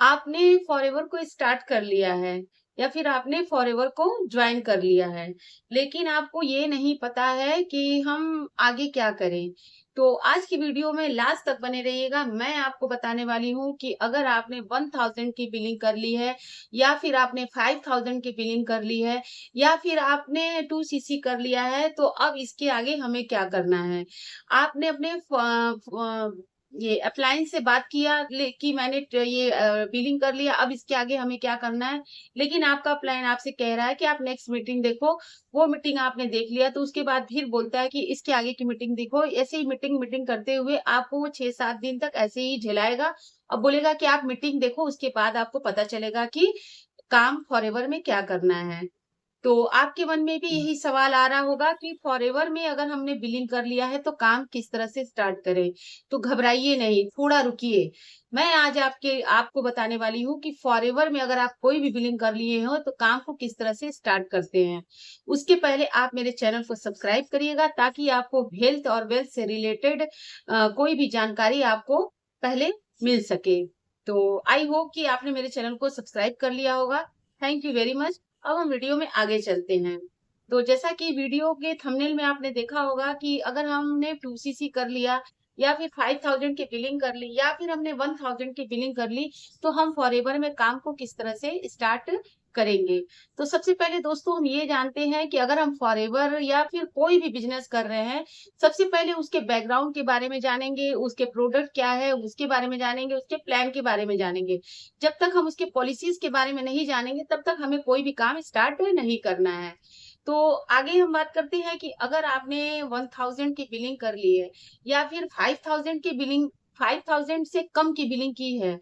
आपने फॉरएवर को स्टार्ट कर लिया है या फिर आपने फॉरएवर को ज्वाइन कर लिया है, लेकिन आपको ये नहीं पता है कि हम आगे क्या करें। तो आज की वीडियो में लास्ट तक बने रहिएगा। मैं आपको बताने वाली हूँ कि अगर आपने 1000 की बिलिंग कर ली है या फिर आपने 5000 की बिलिंग कर ली है या फिर आपने 2 सीसी कर लिया है, तो अब इसके आगे हमें क्या करना है। आपने अपने ये अप्लायंस से बात किया कि मैंने ये बिलिंग कर लिया, अब इसके आगे हमें क्या करना है। लेकिन आपका प्लान आपसे कह रहा है कि आप नेक्स्ट मीटिंग देखो। वो मीटिंग आपने देख लिया तो उसके बाद फिर बोलता है कि इसके आगे की मीटिंग देखो। ऐसे ही मीटिंग मीटिंग करते हुए आपको वो 6-7 दिन तक ऐसे ही झेलाएगा और बोलेगा कि आप मीटिंग देखो, उसके बाद आपको पता चलेगा कि काम फॉरएवर में क्या करना है। तो आपके मन में भी यही सवाल आ रहा होगा कि फॉरएवर में अगर हमने बिलिंग कर लिया है तो काम किस तरह से स्टार्ट करें। तो घबराइए नहीं, थोड़ा रुकिए। मैं आज आपको बताने वाली हूँ कि फॉरएवर में अगर आप कोई भी बिलिंग कर लिए हो तो काम को किस तरह से स्टार्ट करते हैं। उसके पहले आप मेरे चैनल को सब्सक्राइब करिएगा ताकि आपको हेल्थ और वेल्थ से रिलेटेड कोई भी जानकारी आपको पहले मिल सके। तो आई होप कि आपने मेरे चैनल को सब्सक्राइब कर लिया होगा। Thank you very much. अब हम वीडियो में आगे चलते हैं। तो जैसा कि वीडियो के थंबनेल में आपने देखा होगा कि अगर हमने 2 सीसी कर लिया या फिर 5000 की बिलिंग कर ली या फिर हमने 1000 की बिलिंग कर ली, तो हम फॉरएवर में काम को किस तरह से स्टार्ट करेंगे। तो सबसे पहले दोस्तों हम ये जानते हैं कि अगर हम फॉरएवर या फिर कोई भी बिजनेस कर रहे हैं, सबसे पहले उसके बैकग्राउंड के बारे में जानेंगे, उसके प्रोडक्ट क्या है उसके बारे में जानेंगे, उसके प्लान के बारे में जानेंगे। जब तक हम उसके पॉलिसीज के बारे में नहीं जानेंगे तब तक हमें कोई भी काम स्टार्ट नहीं करना है। तो आगे हम बात करते हैं कि अगर आपने 1000 की बिलिंग कर ली है या फिर 5000 की बिलिंग, 5000 से कम की बिलिंग की है,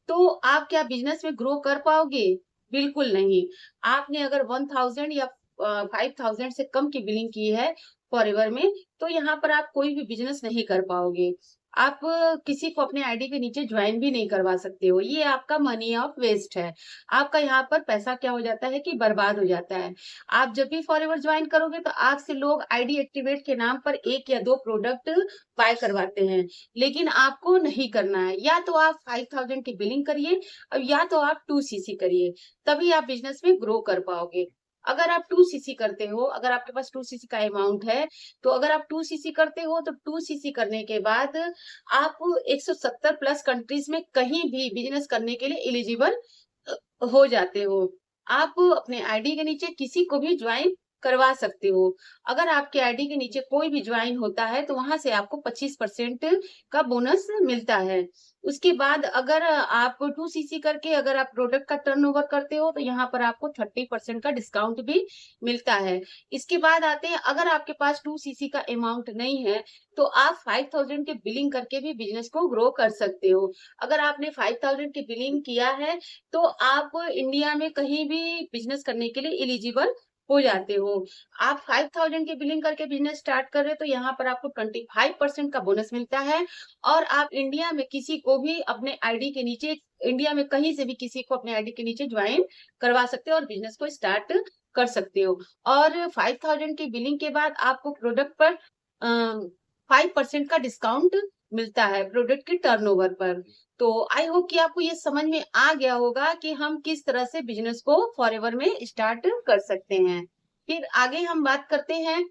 तो आप क्या बिजनेस में ग्रो कर पाओगे? बिल्कुल नहीं। आपने अगर 1000 या 5000 से कम की बिलिंग की है फॉरएवर में, तो यहाँ पर आप कोई भी बिजनेस नहीं कर पाओगे। आप किसी को अपने आईडी के नीचे ज्वाइन भी नहीं करवा सकते हो। ये आपका मनी ऑफ वेस्ट है। आपका यहाँ पर पैसा क्या हो जाता है कि बर्बाद हो जाता है। आप जब भी फॉरएवर ज्वाइन करोगे तो आपसे लोग आईडी एक्टिवेट के नाम पर 1 या 2 प्रोडक्ट बाय करवाते हैं, लेकिन आपको नहीं करना है। या तो आप 5000 की बिलिंग करिए और या तो आप 2 सीसी करिए, तभी आप बिजनेस में ग्रो कर पाओगे। अगर आप 2 सीसी करते हो, अगर आपके पास 2 सीसी का अमाउंट है, तो अगर आप 2 सीसी करते हो तो 2 सीसी करने के बाद आप 170 प्लस कंट्रीज में कहीं भी बिजनेस करने के लिए एलिजिबल हो जाते हो। आप अपने आईडी के नीचे किसी को भी ज्वाइन करवा सकते हो। अगर आपके आईडी के नीचे कोई भी ज्वाइन होता है तो वहां से आपको 25% का बोनस मिलता है। उसके बाद अगर आप 2 सीसी करके अगर आप प्रोडक्ट का टर्नओवर करते हो तो यहाँ पर आपको 30% का डिस्काउंट भी मिलता है। इसके बाद आते हैं, अगर आपके पास 2 सीसी का अमाउंट नहीं है तो आप 5000 के बिलिंग करके भी बिजनेस को ग्रो कर सकते हो। अगर आपने 5000 की बिलिंग किया है तो आप इंडिया में कहीं भी बिजनेस करने के लिए एलिजिबल हो जाते हो। आप 5000 की बिलिंग करके बिजनेस स्टार्ट कर रहे हो तो यहाँ पर आपको 25% का बोनस मिलता है और आप इंडिया में किसी को भी अपने आईडी के नीचे, इंडिया में कहीं से भी किसी को अपने आईडी के नीचे ज्वाइन करवा सकते हो और बिजनेस को स्टार्ट कर सकते हो। और 5000 की बिलिंग के बाद आपको प्रोडक्ट पर 5% का डिस्काउंट मिलता है प्रोडक्ट के टर्नओवर पर। तो आई होप कि आपको ये समझ में आ गया होगा कि हम किस तरह से बिजनेस को फॉरएवर में स्टार्ट कर सकते हैं। फिर आगे हम बात करते हैं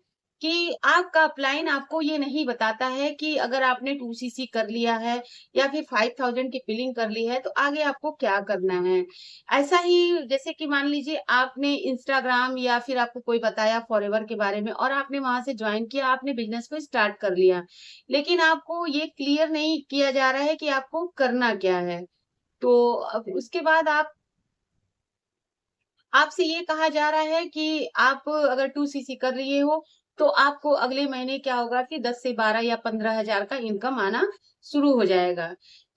कि आपका अपलाइन आपको ये नहीं बताता है कि अगर आपने 2 सीसी कर लिया है या फिर 5000 की बिलिंग कर ली है तो आगे आपको क्या करना है। ऐसा ही जैसे कि मान लीजिए आपने इंस्टाग्राम या फिर आपको कोई बताया फॉरएवर के बारे में और आपने वहां से ज्वाइन किया, आपने बिजनेस को स्टार्ट कर लिया, लेकिन आपको ये क्लियर नहीं किया जा रहा है कि आपको करना क्या है। तो अब उसके बाद आपसे ये कहा जा रहा है कि आप अगर 2 सीसी कर लिए हो तो आपको अगले महीने क्या होगा कि 10 से 12 या 15,000 का इनकम आना शुरू हो जाएगा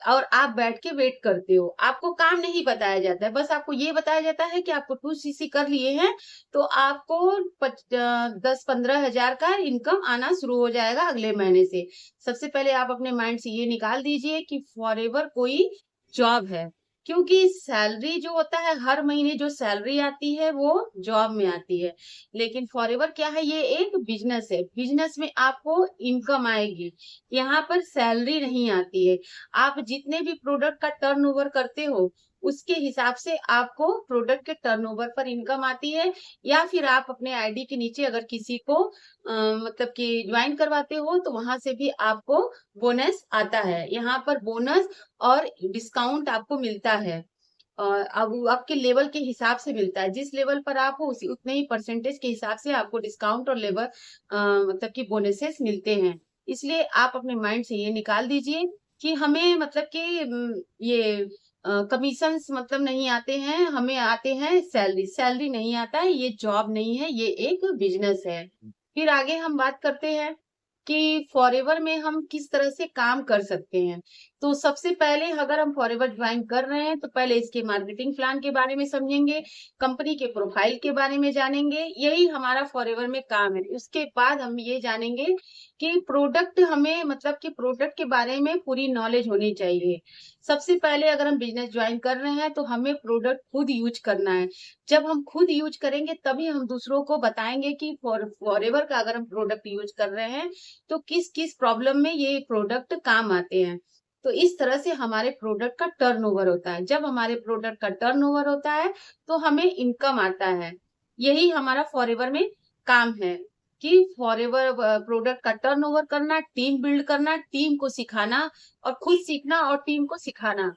और आप बैठ के वेट करते हो। आपको काम नहीं बताया जाता है, बस आपको ये बताया जाता है कि आपको 2 सीसी कर लिए हैं तो आपको 10-15 हजार का इनकम आना शुरू हो जाएगा अगले महीने से। सबसे पहले आप अपने माइंड से ये निकाल दीजिए कि फॉरएवर कोई जॉब है, क्योंकि सैलरी जो होता है हर महीने जो सैलरी आती है वो जॉब में आती है, लेकिन फॉरएवर क्या है, ये एक बिजनेस है। बिजनेस में आपको इनकम आएगी, यहाँ पर सैलरी नहीं आती है। आप जितने भी प्रोडक्ट का टर्नओवर करते हो उसके हिसाब से आपको प्रोडक्ट के टर्नओवर पर इनकम आती है, या फिर आप अपने आईडी के नीचे अगर किसी को मतलब कि ज्वाइन करवाते हो तो वहां से भी आपको बोनस आता है। यहाँ पर बोनस और डिस्काउंट आपको मिलता है। अब वो आपके लेवल के हिसाब से मिलता है, जिस लेवल पर आप हो उसी उतने ही परसेंटेज के हिसाब से आपको डिस्काउंट और लेवल मतलब कि बोनसेस मिलते हैं। इसलिए आप अपने माइंड से ये निकाल दीजिए कि हमें मतलब कि ये कमीशंस मतलब नहीं आते हैं, हमें आते हैं सैलरी। सैलरी नहीं आता है, ये जॉब नहीं है, ये एक बिजनेस है। फिर आगे हम बात करते हैं कि फॉरएवर में हम किस तरह से काम कर सकते हैं। तो सबसे पहले अगर हम फॉरएवर ज्वाइन कर रहे हैं तो पहले इसके मार्केटिंग प्लान के बारे में समझेंगे, कंपनी के प्रोफाइल के बारे में जानेंगे, यही हमारा फॉरएवर में काम है। उसके बाद हम ये जानेंगे कि प्रोडक्ट हमें मतलब कि प्रोडक्ट के बारे में पूरी नॉलेज होनी चाहिए। सबसे पहले अगर हम बिजनेस ज्वाइन कर रहे हैं तो हमें प्रोडक्ट खुद यूज करना है। जब हम खुद यूज करेंगे तभी हम दूसरों को बताएंगे कि फॉरएवर का अगर हम प्रोडक्ट यूज कर रहे हैं तो किस किस प्रॉब्लम में ये प्रोडक्ट काम आते हैं। तो इस तरह से हमारे प्रोडक्ट का टर्नओवर होता है। जब हमारे प्रोडक्ट का टर्नओवर होता है तो हमें इनकम आता है। यही हमारा फॉरएवर में काम है कि फॉरएवर प्रोडक्ट का टर्नओवर करना, टीम बिल्ड करना, टीम को सिखाना और खुद सीखना और टीम को सिखाना।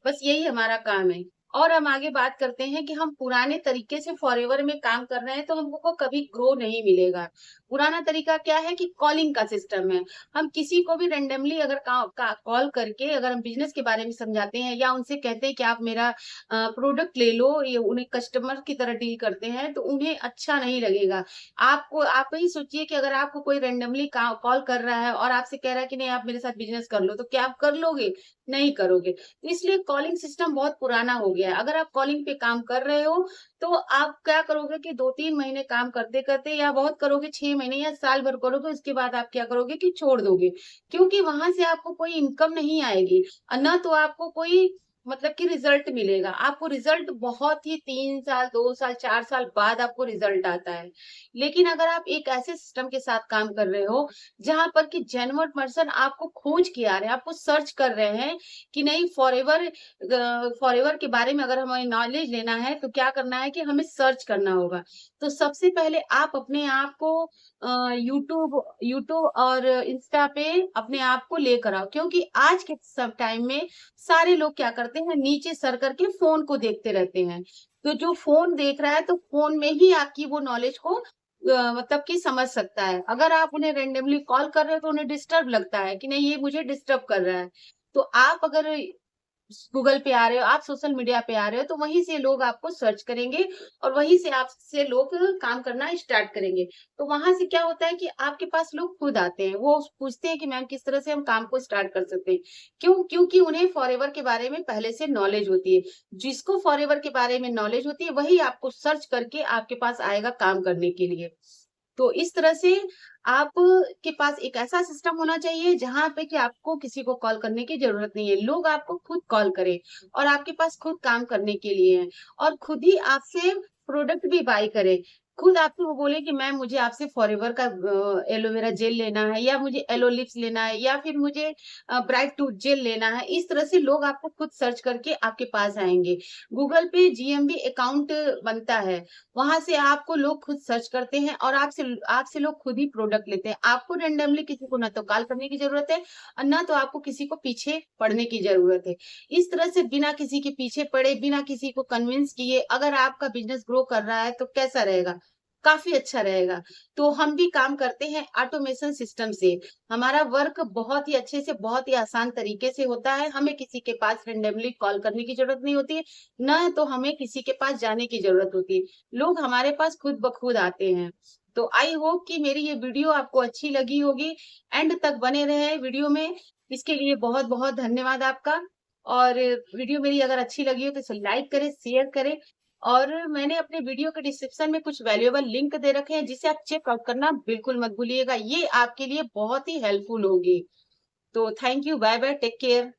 बस यही हमारा काम है। और हम आगे बात करते हैं कि हम पुराने तरीके से फॉरएवर में काम कर रहे हैं तो हमको कभी ग्रो नहीं मिलेगा। पुराना तरीका क्या है कि कॉलिंग का सिस्टम है। हम किसी को भी रेंडमली अगर कॉल करके अगर हम बिजनेस के बारे में समझाते हैं या उनसे कहते हैं कि आप मेरा प्रोडक्ट ले लो, ये उन्हें कस्टमर की तरह डील करते हैं तो उन्हें अच्छा नहीं लगेगा। आपको आप ही सोचिए कि अगर आपको कोई रेंडमली कॉल कर रहा है और आपसे कह रहा है कि नहीं आप मेरे साथ बिजनेस कर लो, तो क्या आप कर लोगे? नहीं करोगे। तो इसलिए कॉलिंग सिस्टम बहुत पुराना हो गया है। अगर आप कॉलिंग पे काम कर रहे हो तो आप क्या करोगे कि 2-3 महीने काम करते-करते या बहुत करोगे 6 महीने या साल भर करोगे, उसके बाद आप क्या करोगे कि छोड़ दोगे। क्योंकि वहां से आपको कोई इनकम नहीं आएगी और ना तो आपको कोई मतलब कि रिजल्ट मिलेगा। आपको रिजल्ट बहुत ही 3 साल, 2 साल, 4 साल बाद आपको रिजल्ट आता है। लेकिन अगर आप एक ऐसे सिस्टम के साथ काम कर रहे हो जहां पर कि जेन्युइन पर्सन आपको खोज के आ रहे हैं, आपको सर्च कर रहे हैं कि नहीं फॉरएवर के बारे में अगर हमें नॉलेज लेना है तो क्या करना है कि हमें सर्च करना होगा। तो सबसे पहले आप अपने आप को यूट्यूब यूट्यूब और इंस्टा पे अपने आप को लेकर आओ, क्योंकि आज के सब टाइम में सारे लोग क्या करते हैं, नीचे सर करके फोन को देखते रहते हैं। तो जो फोन देख रहा है तो फोन में ही आपकी वो नॉलेज को मतलब कि समझ सकता है। अगर आप उन्हें रेंडमली कॉल कर रहे हो तो उन्हें डिस्टर्ब लगता है कि नहीं ये मुझे डिस्टर्ब कर रहा है। तो आप अगर गूगल पे आ रहे हो, आप सोशल मीडिया पे आ रहे हो तो वहीं से लोग आपको सर्च करेंगे और वहीं से आपसे लोग काम करना स्टार्ट करेंगे। तो वहां से क्या होता है कि आपके पास लोग खुद आते हैं, वो पूछते हैं कि मैम किस तरह से हम काम को स्टार्ट कर सकते हैं। क्यों? क्योंकि उन्हें फॉरएवर के बारे में पहले से नॉलेज होती है। जिसको फॉरएवर के बारे में नॉलेज होती है वही आपको सर्च करके आपके पास आएगा काम करने के लिए। तो इस तरह से आप के पास एक ऐसा सिस्टम होना चाहिए जहाँ पे कि आपको किसी को कॉल करने की ज़रूरत नहीं है। लोग आपको खुद कॉल करें और आपके पास खुद काम करने के लिए हैं और खुद ही आपसे प्रोडक्ट भी बाय करें। खुद आपसे वो बोले कि मैम मुझे आपसे फॉरएवर का एलोवेरा जेल लेना है या मुझे एलो लिप्स लेना है या फिर मुझे ब्राइट टूथ जेल लेना है। इस तरह से लोग आपको खुद सर्च करके आपके पास आएँगे। गूगल पे जीएमबी अकाउंट बनता है। वहां से आपको लोग खुद सर्च करते हैं और आपसे आपसे लोग खुद ही प्रोडक्ट लेते हैं। आपको रेंडमली किसी को ना तो कॉल करने की जरूरत है और ना तो आपको किसी को पीछे पड़ने की जरूरत है। इस तरह से बिना किसी के पीछे पड़े, बिना किसी को कन्विंस किए अगर आपका बिजनेस ग्रो कर रहा है तो कैसा रहेगा? काफी अच्छा रहेगा। तो हम भी काम करते हैं ऑटोमेशन सिस्टम से। हमारा वर्क बहुत ही अच्छे से, बहुत ही आसान तरीके से होता है। हमें किसी के पास रेंडमली कॉल करने की जरूरत नहीं होती है, ना तो हमें किसी के पास जाने की जरूरत होती है। लोग हमारे पास खुद ब खुद आते हैं। तो आई होप कि मेरी ये वीडियो आपको अच्छी लगी होगी। एंड तक बने रहे वीडियो में, इसके लिए बहुत-बहुत धन्यवाद आपका। और वीडियो मेरी अगर अच्छी लगी हो तो इसे लाइक करें, शेयर करें और मैंने अपने वीडियो के डिस्क्रिप्शन में कुछ वैल्यूएबल लिंक दे रखे हैं जिसे आप चेक आउट करना बिल्कुल मत भूलिएगा। ये आपके लिए बहुत ही हेल्पफुल होगी। तो thank you, bye bye, take care.